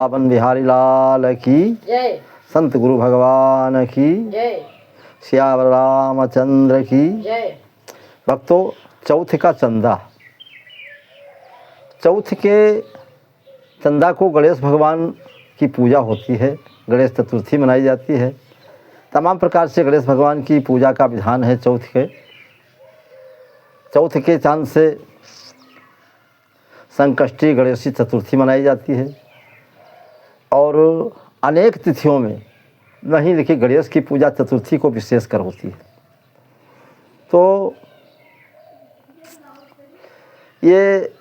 पावन बिहारी लाल की जय। संत गुरु भगवान की जय। श्याम रामचंद्र की जय। भक्तों, चौथ का चंदा, चौथ के चंदा को गणेश भगवान की पूजा होती है। गणेश चतुर्थी मनाई जाती है। तमाम प्रकार से गणेश भगवान की पूजा का विधान है। चौथ के चांद से संकष्टी गणेशी चतुर्थी मनाई जाती है और अनेक तिथियों में नहीं लिखी गणेश की पूजा चतुर्थी को विशेषकर होती है। तो ये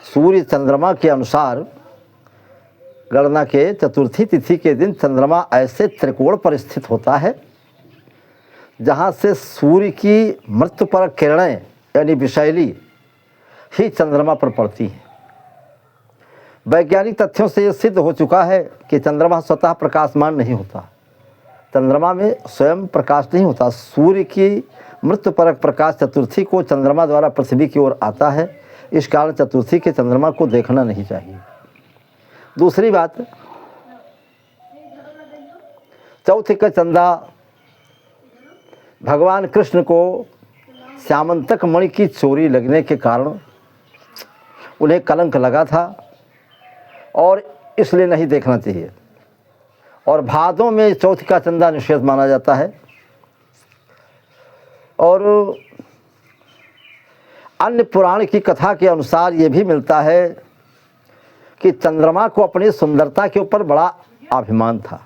सूर्य चंद्रमा के अनुसार गणना के चतुर्थी तिथि के दिन चंद्रमा ऐसे त्रिकोण पर स्थित होता है जहाँ से सूर्य की मृत्युपर किरणें यानी विषैली ही चंद्रमा पर पड़ती हैं। वैज्ञानिक तथ्यों से यह सिद्ध हो चुका है कि चंद्रमा स्वतः प्रकाशमान नहीं होता। चंद्रमा में स्वयं प्रकाश नहीं होता। सूर्य की मृत्युपरक प्रकाश चतुर्थी को चंद्रमा द्वारा पृथ्वी की ओर आता है। इस कारण चतुर्थी के चंद्रमा को देखना नहीं चाहिए। दूसरी बात, चौथ का चंदा भगवान कृष्ण को श्यामंतक मणि की चोरी लगने के कारण उन्हें कलंक लगा था और इसलिए नहीं देखना चाहिए। और भादों में चौथ का चंदा निषेध माना जाता है। और अन्य पुराण की कथा के अनुसार ये भी मिलता है कि चंद्रमा को अपनी सुंदरता के ऊपर बड़ा अभिमान था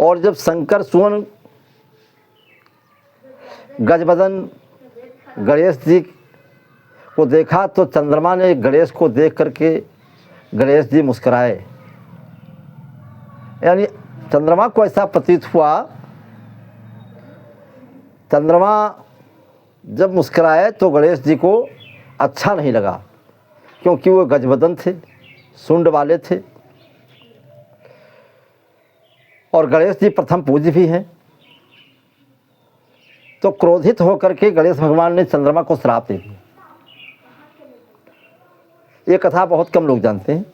और जब शंकर सुवन गजबदन गणेश जी को देखा तो चंद्रमा ने गणेश को देख करके गणेश जी मुस्कुराए। यानी चंद्रमा को ऐसा प्रतीत हुआ, चंद्रमा जब मुस्कुराए तो गणेश जी को अच्छा नहीं लगा क्योंकि वो गजबदन थे, सुंड वाले थे और गणेश जी प्रथम पूज्य भी हैं। तो क्रोधित होकर के गणेश भगवान ने चंद्रमा को श्राप दे दिया। ये कथा बहुत कम लोग जानते हैं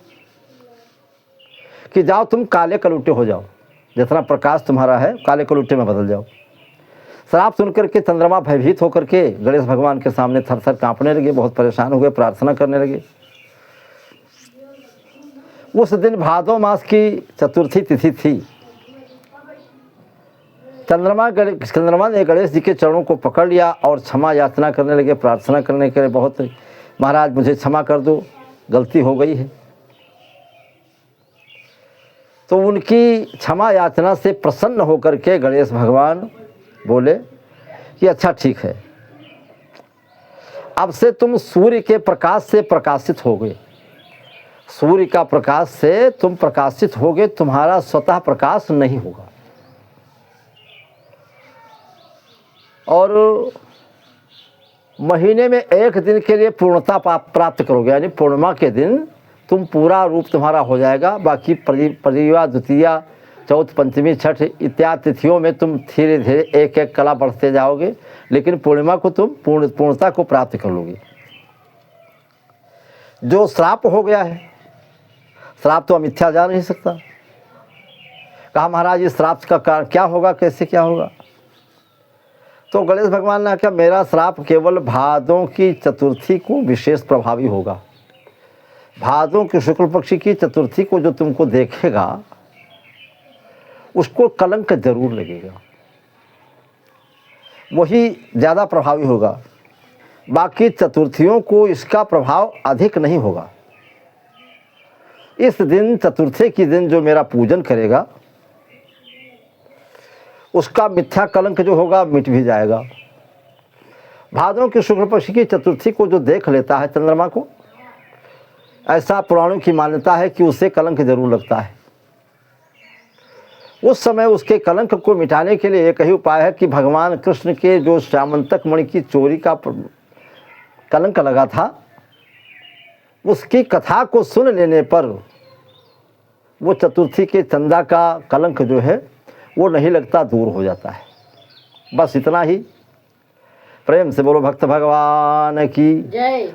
कि जाओ तुम काले कलूटे हो जाओ, जितना प्रकाश तुम्हारा है काले कलूटे में बदल जाओ। श्राप सुनकर के चंद्रमा भयभीत होकर के गणेश भगवान के सामने थर-थर कांपने लगे, बहुत परेशान हुए, प्रार्थना करने लगे। उस दिन भादो मास की चतुर्थी तिथि थी। चंद्रमा ने गणेश जी के चरणों को पकड़ लिया और क्षमा याचना करने लगे, प्रार्थना करने के लिए, बहुत महाराज मुझे क्षमा कर दो, गलती हो गई है। तो उनकी क्षमा याचना से प्रसन्न होकर के गणेश भगवान बोले कि अच्छा ठीक है, अब से तुम सूर्य के प्रकाश से प्रकाशित हो गए। सूर्य का प्रकाश से तुम प्रकाशित हो गए, तुम्हारा स्वतः प्रकाश नहीं होगा। और महीने में एक दिन के लिए पूर्णता प्राप्त करोगे, यानी पूर्णिमा के दिन तुम पूरा रूप तुम्हारा हो जाएगा। बाकी परिवा, द्वितीया, चौथ, पंचमी, छठ इत्यादि तिथियों में तुम धीरे धीरे एक एक कला बढ़ते जाओगे, लेकिन पूर्णिमा को तुम पूर्णता को प्राप्त कर लोगे। जो श्राप हो गया है, श्राप तो मिथ्या जा नहीं सकता। कहा महाराज इस श्राप का कारण क्या होगा, कैसे क्या होगा? तो गणेश भगवान ने कहा मेरा श्राप केवल भादों की चतुर्थी को विशेष प्रभावी होगा। भादों के शुक्ल पक्षी की चतुर्थी को जो तुमको देखेगा उसको कलंक जरूर लगेगा, वही ज़्यादा प्रभावी होगा। बाकी चतुर्थियों को इसका प्रभाव अधिक नहीं होगा। इस दिन, चतुर्थी के दिन जो मेरा पूजन करेगा उसका मिथ्या कलंक जो होगा मिट भी जाएगा। भादों के शुक्ल पक्ष की चतुर्थी को जो देख लेता है चंद्रमा को, ऐसा पुराणों की मान्यता है कि उसे कलंक जरूर लगता है। उस समय उसके कलंक को मिटाने के लिए एक ही उपाय है कि भगवान कृष्ण के जो श्यामंतक मणि की चोरी का कलंक लगा था, उसकी कथा को सुन लेने पर वो चतुर्थी के चंदा का कलंक जो है वो नहीं लगता, दूर हो जाता है। बस इतना ही। प्रेम से बोलो भक्त भगवान की जय।